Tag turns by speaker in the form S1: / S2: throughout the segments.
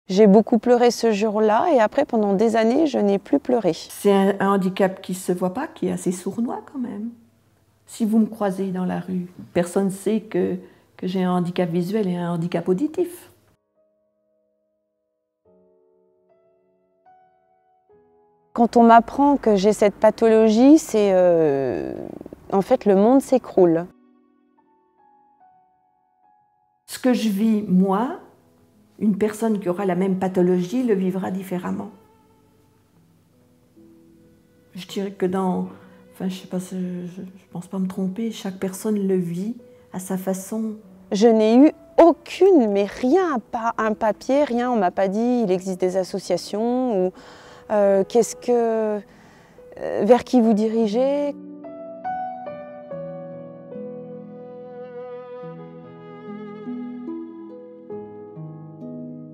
S1: J'ai beaucoup pleuré ce jour-là et après, pendant des années, je n'ai plus pleuré.
S2: C'est un handicap qui ne se voit pas, qui est assez sournois quand même. Si vous me croisez dans la rue, personne ne sait que j'ai un handicap visuel et un handicap auditif.
S1: Quand on m'apprend que j'ai cette pathologie, c'est en fait le monde s'écroule.
S2: Ce que je vis, moi, une personne qui aura la même pathologie le vivra différemment. Je dirais que enfin, je sais pas, je pense pas me tromper, chaque personne le vit à sa façon.
S1: Je n'ai eu aucune, mais rien, pas un papier, rien. On m'a pas dit il existe des associations ou vers qui vous dirigez.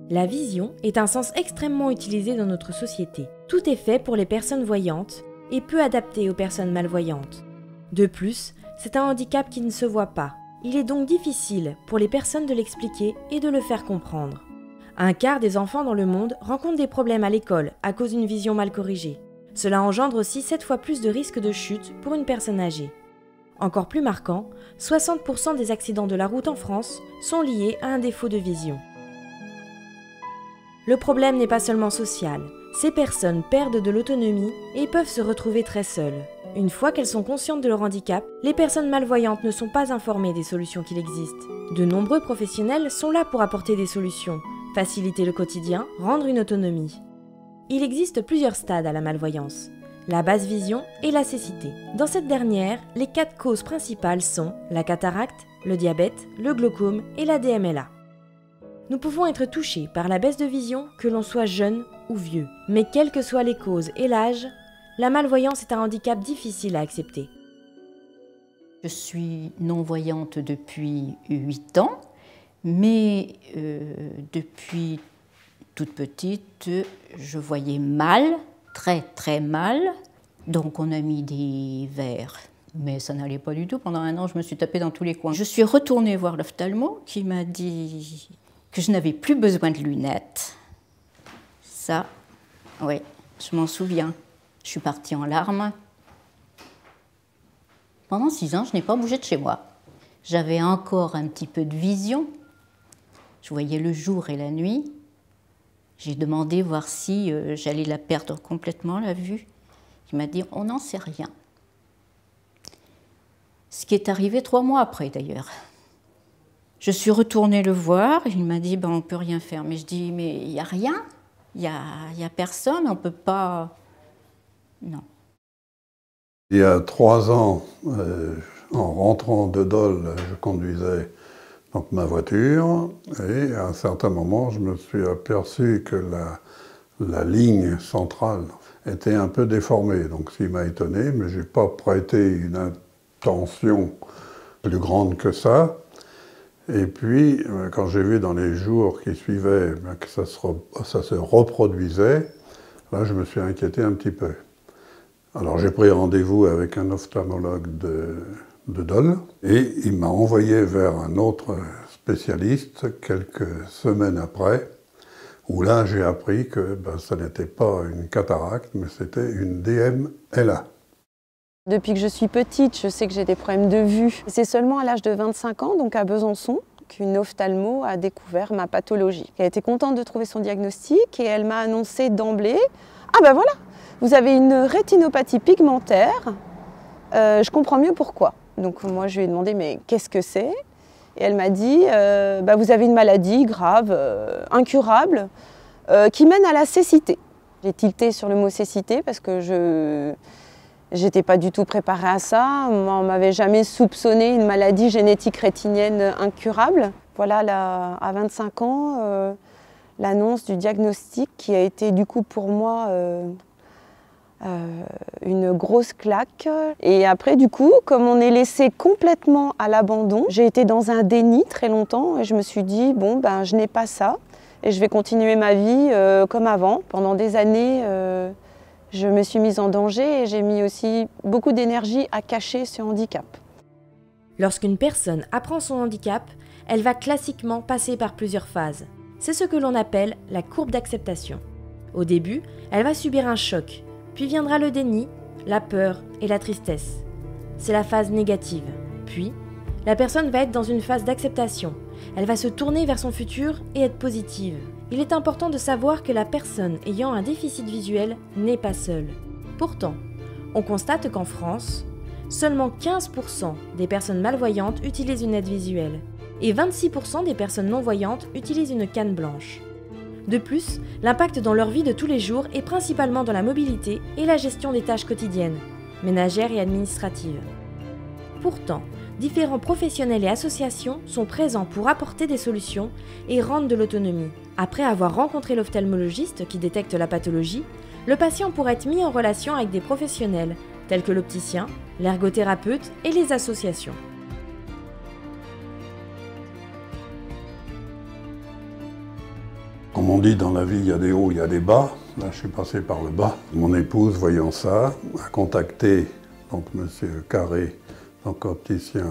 S3: La vision est un sens extrêmement utilisé dans notre société. Tout est fait pour les personnes voyantes et peu adapté aux personnes malvoyantes. De plus, c'est un handicap qui ne se voit pas. Il est donc difficile pour les personnes de l'expliquer et de le faire comprendre. Un quart des enfants dans le monde rencontrent des problèmes à l'école à cause d'une vision mal corrigée. Cela engendre aussi 7 fois plus de risques de chute pour une personne âgée. Encore plus marquant, 60% des accidents de la route en France sont liés à un défaut de vision. Le problème n'est pas seulement social. Ces personnes perdent de l'autonomie et peuvent se retrouver très seules. Une fois qu'elles sont conscientes de leur handicap, les personnes malvoyantes ne sont pas informées des solutions qu'il existe. De nombreux professionnels sont là pour apporter des solutions, faciliter le quotidien, rendre une autonomie. Il existe plusieurs stades à la malvoyance. La basse vision et la cécité. Dans cette dernière, les 4 causes principales sont la cataracte, le diabète, le glaucome et la DMLA. Nous pouvons être touchés par la baisse de vision que l'on soit jeune ou vieux. Mais quelles que soient les causes et l'âge, la malvoyance est un handicap difficile à accepter.
S4: Je suis non-voyante depuis 8 ans, mais depuis toute petite, je voyais mal, très très mal. Donc on a mis des verres, mais ça n'allait pas du tout. Pendant 1 an, je me suis tapée dans tous les coins. Je suis retournée voir l'ophtalmo qui m'a dit que je n'avais plus besoin de lunettes. Ça, oui, je m'en souviens. Je suis partie en larmes. Pendant 6 ans, je n'ai pas bougé de chez moi. J'avais encore un petit peu de vision. Je voyais le jour et la nuit. J'ai demandé voir si j'allais la perdre complètement, la vue. Il m'a dit, on n'en sait rien. Ce qui est arrivé 3 mois après, d'ailleurs. Je suis retournée le voir, il m'a dit, on ne peut rien faire. Mais je dis, mais il n'y a rien, il n'y a personne, on ne peut pas... Non.
S5: Il y a 3 ans, en rentrant de Dole, je conduisais donc ma voiture et à un certain moment, je me suis aperçu que la ligne centrale était un peu déformée. Donc ce qui m'a étonné, mais je n'ai pas prêté une attention plus grande que ça. Et puis, quand j'ai vu dans les jours qui suivaient que ça se reproduisait, là, je me suis inquiété un petit peu. Alors, j'ai pris rendez-vous avec un ophtalmologue de Dole et il m'a envoyé vers un autre spécialiste quelques semaines après, où là, j'ai appris que ça n'était pas une cataracte, mais c'était une DMLA.
S1: Depuis que je suis petite, je sais que j'ai des problèmes de vue. C'est seulement à l'âge de 25 ans, donc à Besançon, qu'une ophtalmo a découvert ma pathologie. Elle était contente de trouver son diagnostic et elle m'a annoncé d'emblée « Ah ben voilà, vous avez une rétinopathie pigmentaire, je comprends mieux pourquoi. » Donc moi je lui ai demandé « Mais qu'est-ce que c'est ?» Et elle m'a dit « Vous avez une maladie grave, incurable, qui mène à la cécité. » J'ai tilté sur le mot cécité parce que je n'étais pas du tout préparée à ça. On ne m'avait jamais soupçonné une maladie génétique rétinienne incurable. Voilà, à 25 ans, l'annonce du diagnostic qui a été du coup pour moi une grosse claque. Et après, du coup, comme on est laissé complètement à l'abandon, j'ai été dans un déni très longtemps et je me suis dit, je n'ai pas ça et je vais continuer ma vie comme avant. Pendant des années, je me suis mise en danger et j'ai mis aussi beaucoup d'énergie à cacher ce handicap.
S3: Lorsqu'une personne apprend son handicap, elle va classiquement passer par plusieurs phases. C'est ce que l'on appelle la courbe d'acceptation. Au début, elle va subir un choc, puis viendra le déni, la peur et la tristesse. C'est la phase négative. Puis, la personne va être dans une phase d'acceptation. Elle va se tourner vers son futur et être positive. Il est important de savoir que la personne ayant un déficit visuel n'est pas seule. Pourtant, on constate qu'en France, seulement 15% des personnes malvoyantes utilisent une aide visuelle et 26% des personnes non-voyantes utilisent une canne blanche. De plus, l'impact dans leur vie de tous les jours est principalement dans la mobilité et la gestion des tâches quotidiennes, ménagères et administratives. Pourtant, différents professionnels et associations sont présents pour apporter des solutions et rendre de l'autonomie. Après avoir rencontré l'ophtalmologiste qui détecte la pathologie, le patient pourrait être mis en relation avec des professionnels tels que l'opticien, l'ergothérapeute et les associations.
S5: Comme on dit dans la vie, il y a des hauts, il y a des bas. Là, je suis passé par le bas. Mon épouse, voyant ça, a contacté donc M. Carré, donc opticien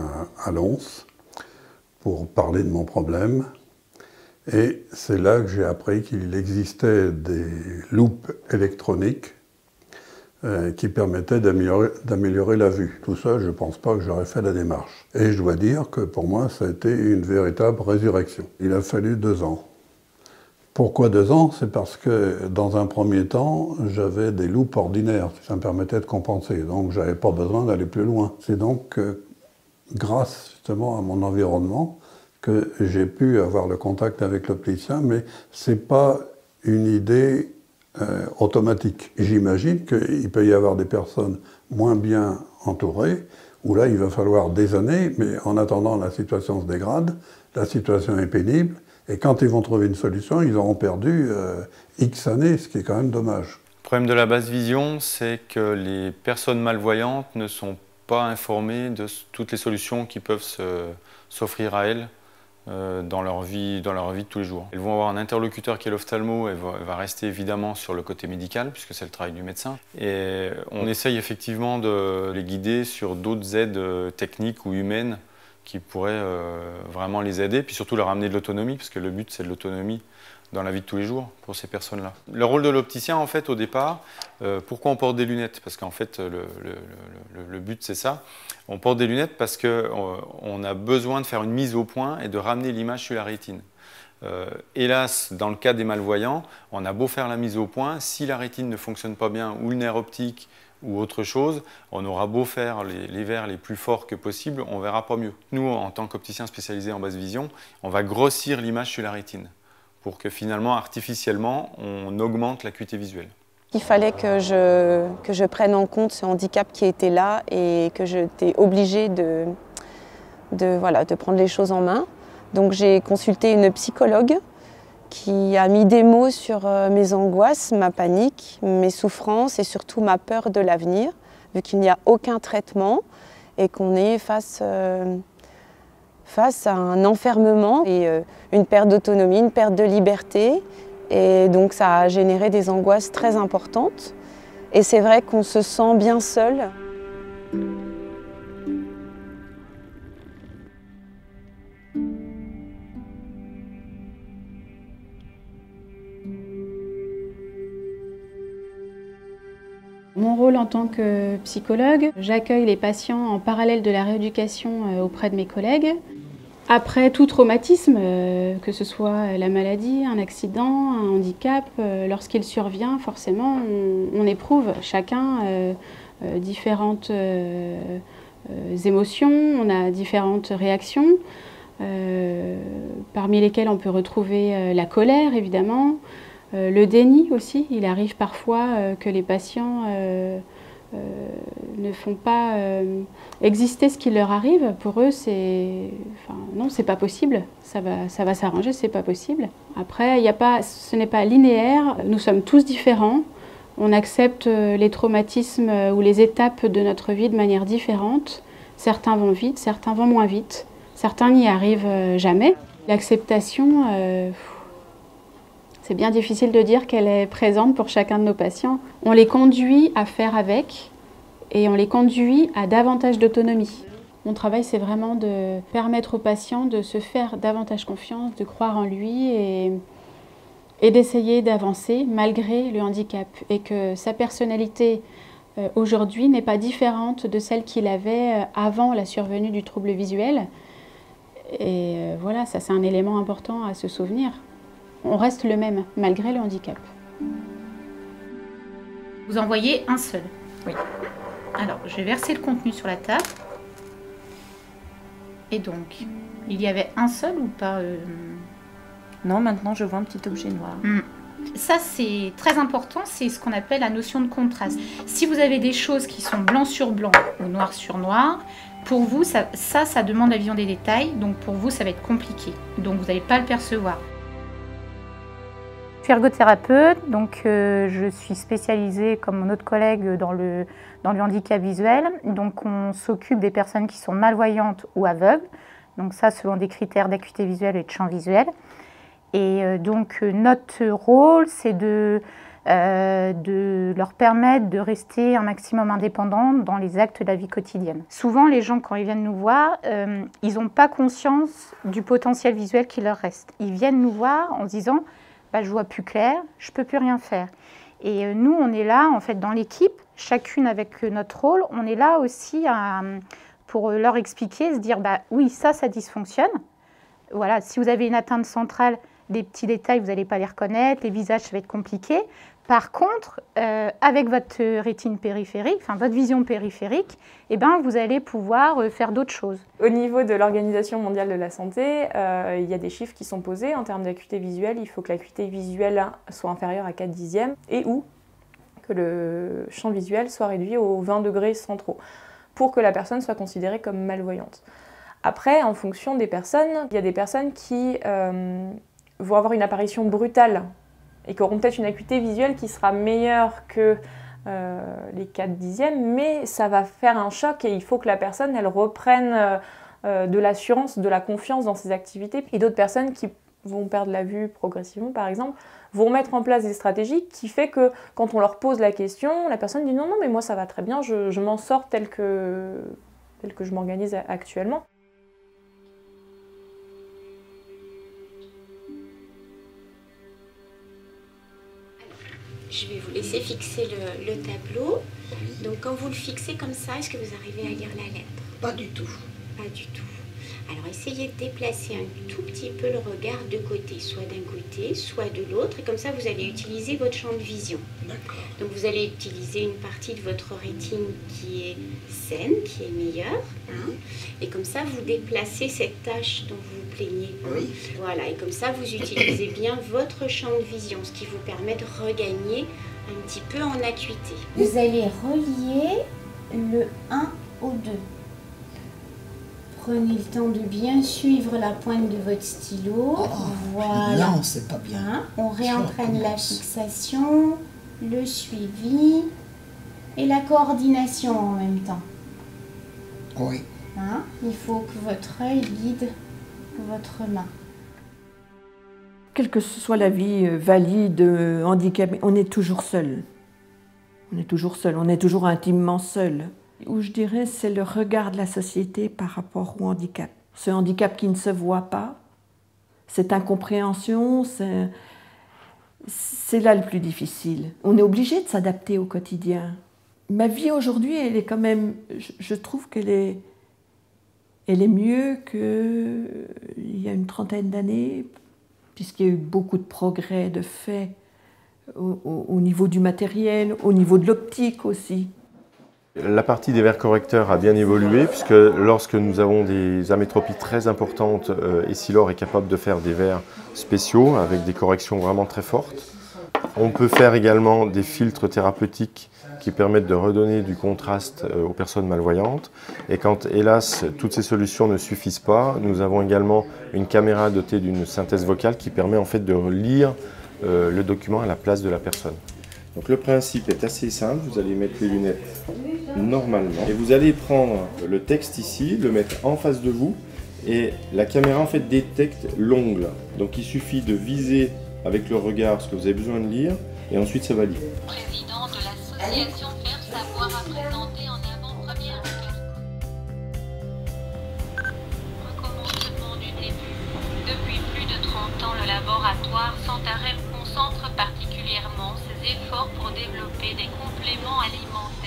S5: à Lons, pour parler de mon problème. Et c'est là que j'ai appris qu'il existait des loupes électroniques qui permettaient d'améliorer la vue. Tout ça, je ne pense pas que j'aurais fait la démarche. Et je dois dire que pour moi, ça a été une véritable résurrection. Il a fallu 2 ans. Pourquoi 2 ans? C'est parce que, dans un premier temps, j'avais des loupes ordinaires, ça me permettait de compenser, donc je n'avais pas besoin d'aller plus loin. C'est donc grâce justement à mon environnement que j'ai pu avoir le contact avec l'opticien, mais ce n'est pas une idée automatique. J'imagine qu'il peut y avoir des personnes moins bien entourées, où là il va falloir des années, mais en attendant la situation se dégrade, la situation est pénible, et quand ils vont trouver une solution, ils auront perdu X années, ce qui est quand même dommage.
S6: Le problème de la basse vision, c'est que les personnes malvoyantes ne sont pas informées de toutes les solutions qui peuvent s'offrir à elles dans leur vie de tous les jours. Elles vont avoir un interlocuteur qui est l'ophtalmo, elle va rester évidemment sur le côté médical, puisque c'est le travail du médecin. Et on essaye effectivement de les guider sur d'autres aides techniques ou humaines qui pourraient vraiment les aider, puis surtout leur amener de l'autonomie, parce que le but c'est de l'autonomie dans la vie de tous les jours pour ces personnes-là. Le rôle de l'opticien, en fait, au départ, pourquoi on porte des lunettes? Parce qu'en fait, le but c'est ça. On porte des lunettes parce qu'on a besoin de faire une mise au point et de ramener l'image sur la rétine. Hélas, dans le cas des malvoyants, on a beau faire la mise au point, si la rétine ne fonctionne pas bien, ou le nerf optique, ou autre chose, on aura beau faire les verres les plus forts que possible, on ne verra pas mieux. Nous, en tant qu'opticien spécialisé en basse vision, on va grossir l'image sur la rétine pour que finalement, artificiellement, on augmente l'acuité visuelle.
S1: Il fallait que je prenne en compte ce handicap qui était là et que j'étais obligée de prendre les choses en main. Donc j'ai consulté une psychologue qui a mis des mots sur mes angoisses, ma panique, mes souffrances et surtout ma peur de l'avenir, vu qu'il n'y a aucun traitement et qu'on est face à un enfermement et une perte d'autonomie, une perte de liberté. Et donc ça a généré des angoisses très importantes. Et c'est vrai qu'on se sent bien seul.
S7: Mon rôle en tant que psychologue, j'accueille les patients en parallèle de la rééducation auprès de mes collègues. Après tout traumatisme, que ce soit la maladie, un accident, un handicap, lorsqu'il survient, forcément, on éprouve chacun différentes émotions, on a différentes réactions, parmi lesquelles on peut retrouver la colère, évidemment, le déni aussi. Il arrive parfois que les patients ne font pas exister ce qui leur arrive. Pour eux, non, c'est pas possible, ça va s'arranger, c'est pas possible. Après, ce n'est pas linéaire, nous sommes tous différents, on accepte les traumatismes ou les étapes de notre vie de manière différente. Certains vont vite, certains vont moins vite, certains n'y arrivent jamais. L'acceptation, c'est bien difficile de dire qu'elle est présente pour chacun de nos patients. On les conduit à faire avec et on les conduit à davantage d'autonomie. Mon travail, c'est vraiment de permettre au patient de se faire davantage confiance, de croire en lui et et d'essayer d'avancer malgré le handicap et que sa personnalité aujourd'hui n'est pas différente de celle qu'il avait avant la survenue du trouble visuel. Et voilà, ça c'est un élément important à se souvenir. On reste le même malgré le handicap.
S8: Vous en voyez un seul. Oui. Alors, je vais verser le contenu sur la table. Et donc, il y avait un seul ou pas
S9: Non, maintenant je vois un petit objet noir.
S8: Ça, c'est très important, c'est ce qu'on appelle la notion de contraste. Si vous avez des choses qui sont blanc sur blanc ou noir sur noir, pour vous, ça demande la vision des détails, donc pour vous, ça va être compliqué. Donc, vous n'allez pas le percevoir.
S10: Je suis ergothérapeute, donc je suis spécialisée comme mon autre collègue dans le handicap visuel. Donc on s'occupe des personnes qui sont malvoyantes ou aveugles, donc ça selon des critères d'acuité visuelle et de champ visuel. Et donc notre rôle c'est de leur permettre de rester un maximum indépendants dans les actes de la vie quotidienne. Souvent les gens quand ils viennent nous voir, ils n'ont pas conscience du potentiel visuel qui leur reste. Ils viennent nous voir en se disant je vois plus clair, je peux plus rien faire. Et nous, on est là, en fait, dans l'équipe, chacune avec notre rôle, on est là aussi pour leur expliquer, se dire, oui, ça dysfonctionne. Voilà, si vous avez une atteinte centrale, des petits détails, vous n'allez pas les reconnaître, les visages, ça va être compliqué. Par contre, avec votre rétine périphérique, enfin votre vision périphérique, vous allez pouvoir faire d'autres choses.
S9: Au niveau de l'Organisation mondiale de la santé, il y a des chiffres qui sont posés en termes d'acuité visuelle. Il faut que l'acuité visuelle soit inférieure à 4/10 et ou que le champ visuel soit réduit aux 20 degrés centraux pour que la personne soit considérée comme malvoyante. Après, en fonction des personnes, il y a des personnes qui vont avoir une apparition brutale et qui auront peut-être une acuité visuelle qui sera meilleure que les 4/10, mais ça va faire un choc et il faut que la personne elle reprenne de l'assurance, de la confiance dans ses activités. Et d'autres personnes qui vont perdre la vue progressivement, par exemple, vont mettre en place des stratégies qui fait que quand on leur pose la question, la personne dit non, mais moi ça va très bien, je m'en sors tel que je m'organise actuellement.
S11: Je vais vous laisser fixer le tableau. Donc quand vous le fixez comme ça, est-ce que vous arrivez à lire la lettre?
S12: Pas du tout.
S11: Pas du tout. Alors essayez de déplacer un tout petit peu le regard de côté, soit d'un côté, soit de l'autre, et comme ça vous allez utiliser votre champ de vision.
S12: D'accord.
S11: Donc vous allez utiliser une partie de votre rétine qui est saine, qui est meilleure, et comme ça vous déplacez cette tache dont vous vous plaignez.
S12: Oui.
S11: Voilà, et comme ça vous utilisez bien votre champ de vision, ce qui vous permet de regagner un petit peu en acuité. Vous allez relier le 1 au 2. Prenez le temps de bien suivre la pointe de votre stylo. Voilà.
S12: Non, c'est pas bien.
S11: On réentraîne la fixation, le suivi et la coordination en même temps.
S12: Oui.
S11: Il faut que votre œil guide votre main.
S2: Quelle que soit la vie valide, handicapée, on est toujours seul. On est toujours seul, on est toujours intimement seul. Où je dirais, c'est le regard de la société par rapport au handicap. Ce handicap qui ne se voit pas, cette incompréhension, c'est là le plus difficile. On est obligé de s'adapter au quotidien. Ma vie aujourd'hui, elle est quand même, je trouve qu'elle est mieux qu'il y a une trentaine d'années, puisqu'il y a eu beaucoup de progrès de fait au niveau du matériel, au niveau de l'optique aussi.
S13: La partie des verres correcteurs a bien évolué puisque lorsque nous avons des amétropies très importantes, Essilor est capable de faire des verres spéciaux avec des corrections vraiment très fortes. On peut faire également des filtres thérapeutiques qui permettent de redonner du contraste aux personnes malvoyantes. Et quand, hélas, toutes ces solutions ne suffisent pas, nous avons également une caméra dotée d'une synthèse vocale qui permet en fait de lire le document à la place de la personne. Donc le principe est assez simple, vous allez mettre les lunettes normalement et vous allez prendre le texte ici, le mettre en face de vous et la caméra en fait détecte l'ongle. Donc il suffit de viser avec le regard ce que vous avez besoin de lire et ensuite ça va lire.
S14: Président de l'association Faire Savoir a présenté en avant-première recommencement du début. Depuis plus de 30 ans, le laboratoire sans arrêt concentre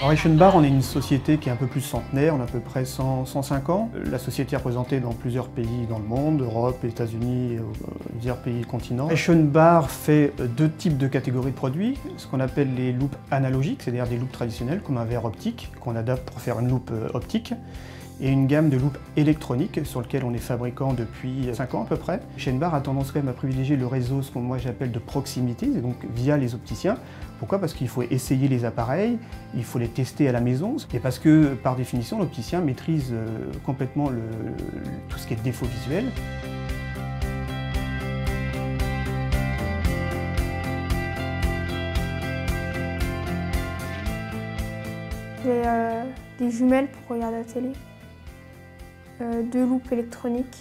S15: Alors Eschenbach, on est une société qui est un peu plus centenaire, on a à peu près 105 ans. La société est représentée dans plusieurs pays dans le monde, Europe, États-Unis, divers pays continents. Eschenbach fait deux types de catégories de produits, ce qu'on appelle les loupes analogiques, c'est-à-dire des loupes traditionnelles comme un verre optique qu'on adapte pour faire une loupe optique, et une gamme de loupes électroniques sur lequel on est fabricant depuis 5 ans à peu près. Eschenbach a tendance quand même à privilégier le réseau, ce que moi j'appelle de proximité, et donc via les opticiens. Pourquoi? Parce qu'il faut essayer les appareils, il faut les tester à la maison, et parce que par définition l'opticien maîtrise complètement tout ce qui est défaut visuel.
S16: J'ai des jumelles pour regarder la télé. 2 loupes électroniques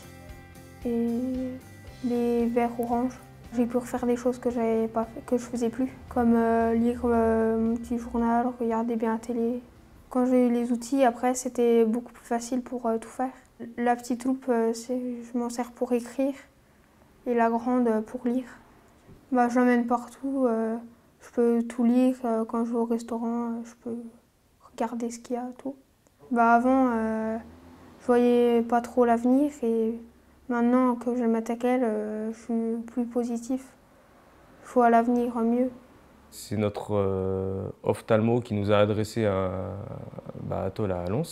S16: et des verres orange. J'ai pu refaire des choses que je faisais plus, comme lire mon petit journal, regarder bien la télé. Quand j'ai eu les outils, après, c'était beaucoup plus facile pour tout faire. La petite loupe, je m'en sers pour écrire et la grande pour lire. Je l'emmène partout, je peux tout lire. Quand je vais au restaurant, je peux regarder ce qu'il y a, tout. Avant, je voyais pas trop l'avenir et maintenant que j'ai le matériel, je suis plus positif. Je vois l'avenir mieux.
S17: C'est notre ophtalmo qui nous a adressé à Atoll à Lons.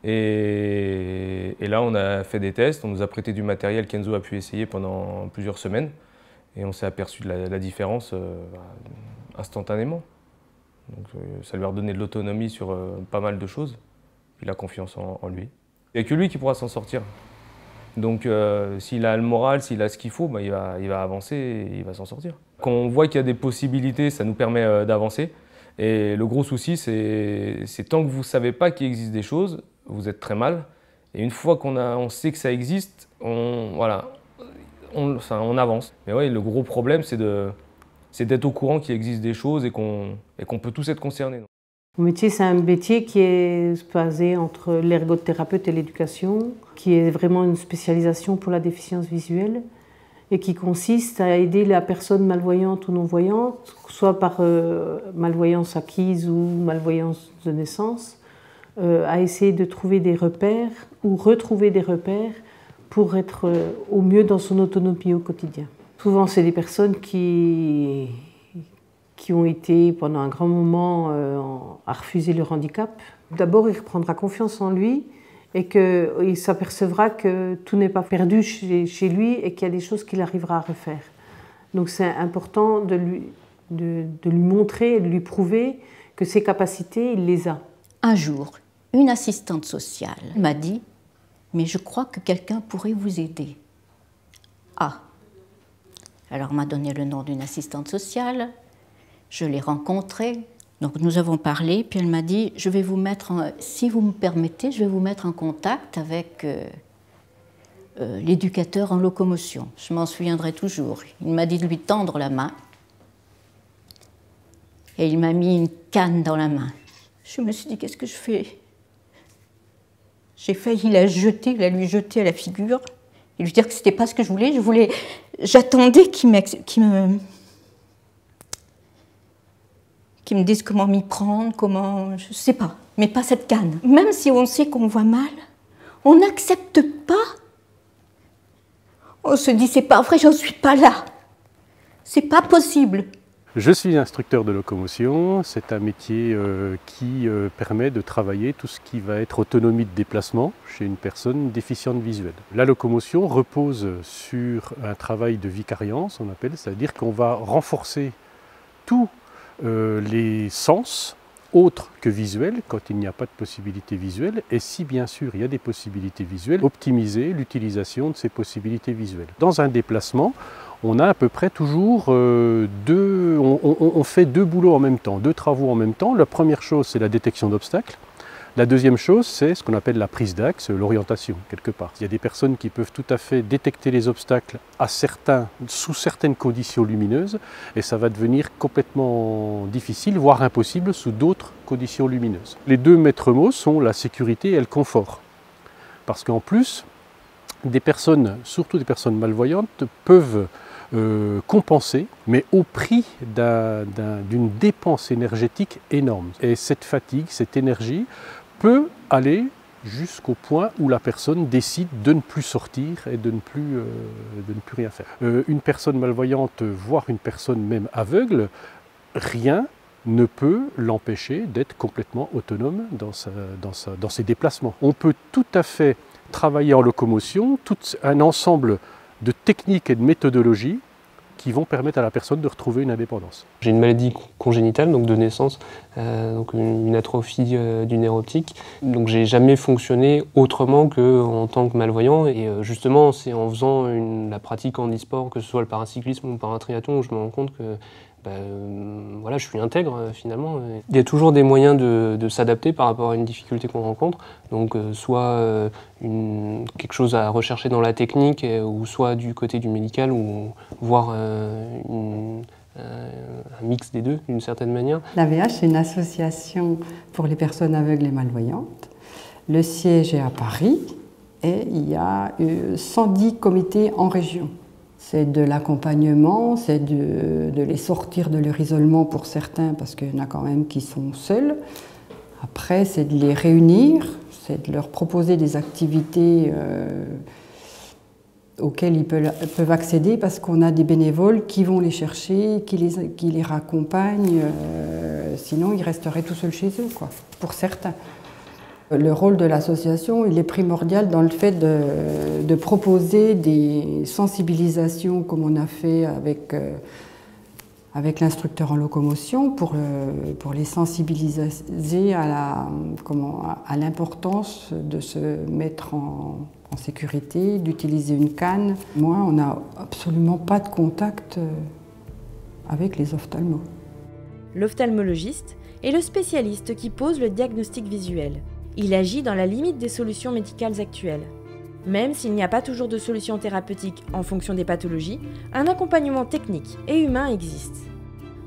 S17: Et là, on a fait des tests, on nous a prêté du matériel qu'Enzo a pu essayer pendant plusieurs semaines. Et on s'est aperçu de la différence instantanément. Donc, ça lui a redonné de l'autonomie sur pas mal de choses, puis la confiance en lui. Il n'y a que lui qui pourra s'en sortir. Donc s'il a le moral, s'il a ce qu'il faut, il va avancer et il va s'en sortir. Quand on voit qu'il y a des possibilités, ça nous permet d'avancer. Et le gros souci, c'est tant que vous ne savez pas qu'il existe des choses, vous êtes très mal. Et une fois qu'on sait que ça existe, on avance. Mais oui, le gros problème, c'est d'être au courant qu'il existe des choses et qu'on peut tous être concernés.
S18: Mon métier, c'est un métier qui est basé entre l'ergothérapeute et l'éducation, qui est vraiment une spécialisation pour la déficience visuelle et qui consiste à aider la personne malvoyante ou non-voyante, soit par malvoyance acquise ou malvoyance de naissance, à essayer de trouver des repères ou retrouver des repères pour être au mieux dans son autonomie au quotidien. Souvent, c'est des personnes qui ont été pendant un grand moment à refuser leur handicap. D'abord, il reprendra confiance en lui et qu'il s'apercevra que tout n'est pas perdu chez lui et qu'il y a des choses qu'il arrivera à refaire. Donc c'est important de lui montrer et de lui prouver que ses capacités, il les a.
S4: Un jour, une assistante sociale m'a dit « Mais je crois que quelqu'un pourrait vous aider. » Ah. Alors on m'a donné le nom d'une assistante sociale. Je l'ai rencontrée, donc nous avons parlé, puis elle m'a dit, je vais vous mettre, si vous me permettez, je vais vous mettre en contact avec l'éducateur en locomotion. Je m'en souviendrai toujours. Il m'a dit de lui tendre la main et il m'a mis une canne dans la main. Je me suis dit, qu'est-ce que je fais? J'ai failli la lui jeter à la figure et lui dire que ce n'était pas ce que je voulais. J'attendais qu'il me disent comment m'y prendre, comment... Je ne sais pas, mais pas cette canne. Même si on sait qu'on voit mal, on n'accepte pas. On se dit, c'est pas vrai, j'en suis pas là. C'est pas possible.
S19: Je suis instructeur de locomotion. C'est un métier qui permet de travailler tout ce qui va être autonomie de déplacement chez une personne déficiente visuelle. La locomotion repose sur un travail de vicariance, on appelle, c'est-à-dire qu'on va renforcer tout les sens autres que visuels quand il n'y a pas de possibilité visuelle, et si bien sûr il y a des possibilités visuelles, optimiser l'utilisation de ces possibilités visuelles. Dans un déplacement, on a à peu près toujours on fait 2 boulots en même temps, 2 travaux en même temps. La première chose, c'est la détection d'obstacles. La deuxième chose, c'est ce qu'on appelle la prise d'axe, l'orientation, quelque part. Il y a des personnes qui peuvent tout à fait détecter les obstacles sous certaines conditions lumineuses, et ça va devenir complètement difficile, voire impossible, sous d'autres conditions lumineuses. Les 2 maîtres mots sont la sécurité et le confort. Parce qu'en plus, des personnes, surtout des personnes malvoyantes, peuvent compensée, mais au prix d'une dépense énergétique énorme. Et cette fatigue, cette énergie peut aller jusqu'au point où la personne décide de ne plus sortir et de ne plus rien faire. Une personne malvoyante, voire une personne même aveugle, rien ne peut l'empêcher d'être complètement autonome dans ses déplacements. On peut tout à fait travailler en locomotion, tout un ensemble de techniques et de méthodologies qui vont permettre à la personne de retrouver une indépendance.
S20: J'ai une maladie congénitale, donc de naissance, donc une atrophie du nerf optique. Donc j'ai jamais fonctionné autrement qu'en tant que malvoyant. Et justement, c'est en faisant la pratique en e-sport, que ce soit le paracyclisme ou le paratriathlon, où je me rends compte que voilà, je suis intègre finalement. Il y a toujours des moyens de s'adapter par rapport à une difficulté qu'on rencontre. Donc soit quelque chose à rechercher dans la technique, ou soit du côté du médical, ou voire un mix des deux d'une certaine manière.
S21: L'AVH, c'est une association pour les personnes aveugles et malvoyantes. Le siège est à Paris et il y a 110 comités en région. C'est de l'accompagnement, c'est de les sortir de leur isolement pour certains, parce qu'il y en a quand même qui sont seuls. Après, c'est de les réunir, c'est de leur proposer des activités auxquelles ils peuvent accéder, parce qu'on a des bénévoles qui vont les chercher, qui les raccompagnent, sinon ils resteraient tout seuls chez eux, quoi, pour certains. Le rôle de l'association, il est primordial dans le fait de proposer des sensibilisations, comme on a fait avec l'instructeur en locomotion, pour les sensibiliser à l'importance de se mettre en sécurité, d'utiliser une canne. Moi, on n'a absolument pas de contact avec les ophtalmos.
S3: L'ophtalmologiste est le spécialiste qui pose le diagnostic visuel. Il agit dans la limite des solutions médicales actuelles. Même s'il n'y a pas toujours de solution thérapeutique en fonction des pathologies, un accompagnement technique et humain existe.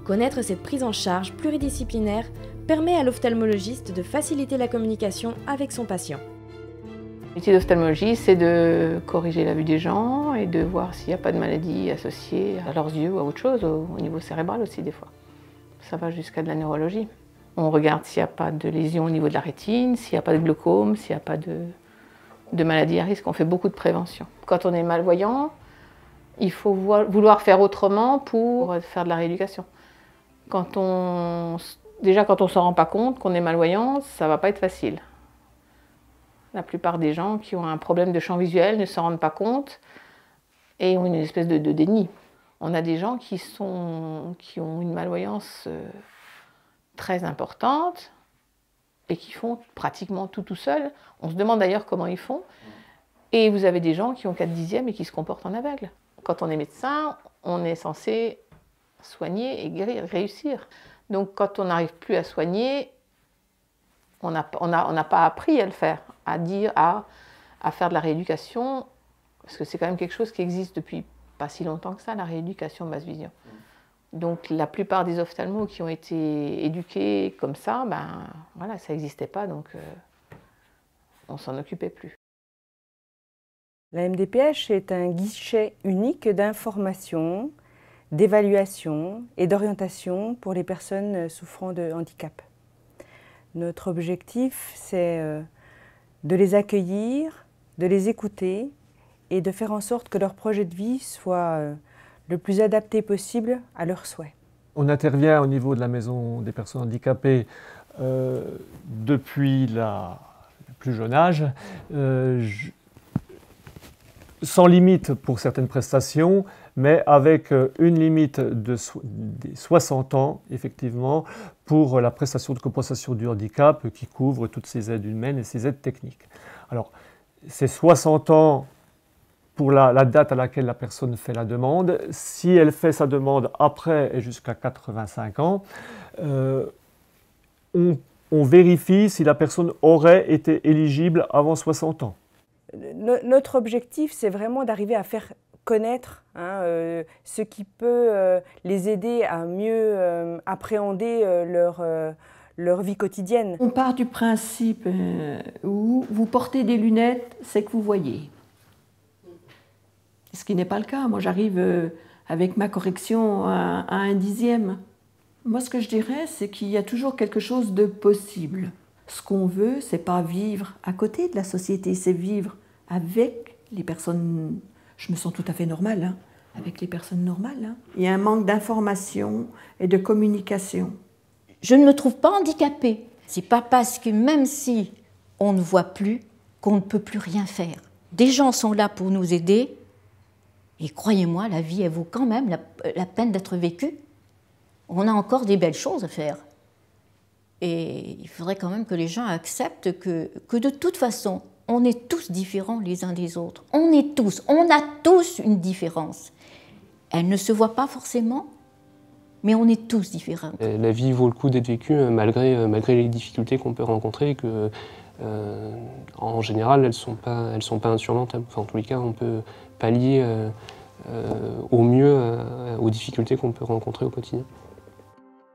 S3: Connaître cette prise en charge pluridisciplinaire permet à l'ophtalmologiste de faciliter la communication avec son patient.
S9: Le métier d'ophtalmologie, c'est de corriger la vue des gens et de voir s'il n'y a pas de maladie associée à leurs yeux ou à autre chose, au niveau cérébral aussi des fois. Ça va jusqu'à de la neurologie. On regarde s'il n'y a pas de lésion au niveau de la rétine, s'il n'y a pas de glaucome, s'il n'y a pas de maladie à risque. On fait beaucoup de prévention. Quand on est malvoyant, il faut vouloir faire autrement pour faire de la rééducation. Déjà, quand on ne s'en rend pas compte qu'on est malvoyant, ça ne va pas être facile. La plupart des gens qui ont un problème de champ visuel ne s'en rendent pas compte et ont une espèce de déni. On a des gens qui ont une malvoyance très importante et qui font pratiquement tout seuls. On se demande d'ailleurs comment ils font. Et vous avez des gens qui ont 4/10 et qui se comportent en aveugle. Quand on est médecin, on est censé soigner et guérir, réussir. Donc quand on n'arrive plus à soigner, on n'a pas appris à le faire, à faire de la rééducation, parce que c'est quand même quelque chose qui existe depuis pas si longtemps que ça, la rééducation basse vision. Donc la plupart des ophtalmos qui ont été éduqués comme ça, voilà, ça n'existait pas, donc on ne s'en occupait plus.
S22: La MDPH est un guichet unique d'information, d'évaluation et d'orientation pour les personnes souffrant de handicap. Notre objectif, c'est de les accueillir, de les écouter et de faire en sorte que leur projet de vie soit le plus adapté possible à leurs souhaits.
S23: On intervient au niveau de la maison des personnes handicapées depuis le plus jeune âge, sans limite pour certaines prestations, mais avec une limite des 60 ans, effectivement, pour la prestation de compensation du handicap qui couvre toutes ces aides humaines et ces aides techniques. Alors, c'est 60 ans pour la date à laquelle la personne fait la demande. Si elle fait sa demande après et jusqu'à 85 ans, on vérifie si la personne aurait été éligible avant 60 ans.
S22: Notre objectif, c'est vraiment d'arriver à faire connaître ce qui peut les aider à mieux appréhender leur vie quotidienne.
S2: On part du principe où vous portez des lunettes, c'est que vous voyez. Ce qui n'est pas le cas. Moi, j'arrive avec ma correction à 1/10. Moi, ce que je dirais, c'est qu'il y a toujours quelque chose de possible. Ce qu'on veut, c'est pas vivre à côté de la société, c'est vivre avec les personnes. Je me sens tout à fait normale, hein, avec les personnes normales. Hein. Il y a un manque d'information et de communication.
S4: Je ne me trouve pas handicapée. C'est pas parce que même si on ne voit plus, qu'on ne peut plus rien faire. Des gens sont là pour nous aider, et croyez-moi, la vie, elle vaut quand même la peine d'être vécue. On a encore des belles choses à faire. Et il faudrait quand même que les gens acceptent que de toute façon, on est tous différents les uns des autres. On a tous une différence. Elle ne se voit pas forcément, mais on est tous différents.
S20: La vie vaut le coup d'être vécue malgré les difficultés qu'on peut rencontrer, que en général, elles sont pas insurmontables. Enfin, en tous les cas, on peut pallier au mieux aux difficultés qu'on peut rencontrer au quotidien.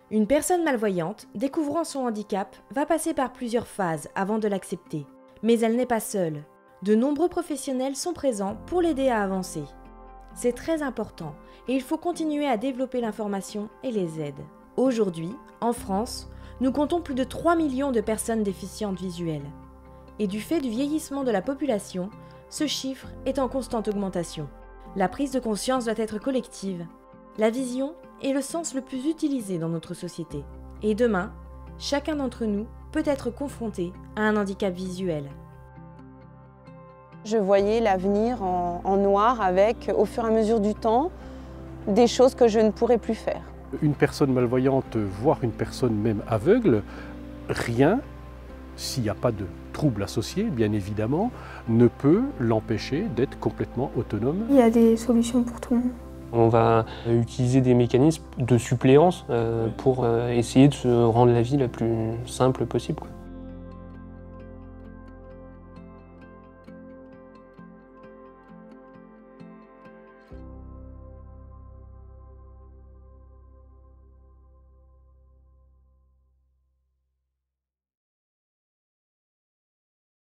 S3: Une personne malvoyante, découvrant son handicap, va passer par plusieurs phases avant de l'accepter. Mais elle n'est pas seule. De nombreux professionnels sont présents pour l'aider à avancer. C'est très important et il faut continuer à développer l'information et les aides. Aujourd'hui, en France, nous comptons plus de 3 millions de personnes déficientes visuelles. Et du fait du vieillissement de la population, ce chiffre est en constante augmentation. La prise de conscience doit être collective. La vision est le sens le plus utilisé dans notre société. Et demain, chacun d'entre nous peut être confronté à un handicap visuel.
S1: Je voyais l'avenir en noir avec, au fur et à mesure du temps, des choses que je ne pourrais plus faire.
S19: Une personne malvoyante, voire une personne même aveugle, rien, s'il n'y a pas de trouble associé, bien évidemment, ne peut l'empêcher d'être complètement autonome.
S16: Il y a des solutions pour tout le monde.
S20: On va utiliser des mécanismes de suppléance pour essayer de se rendre la vie la plus simple possible, quoi.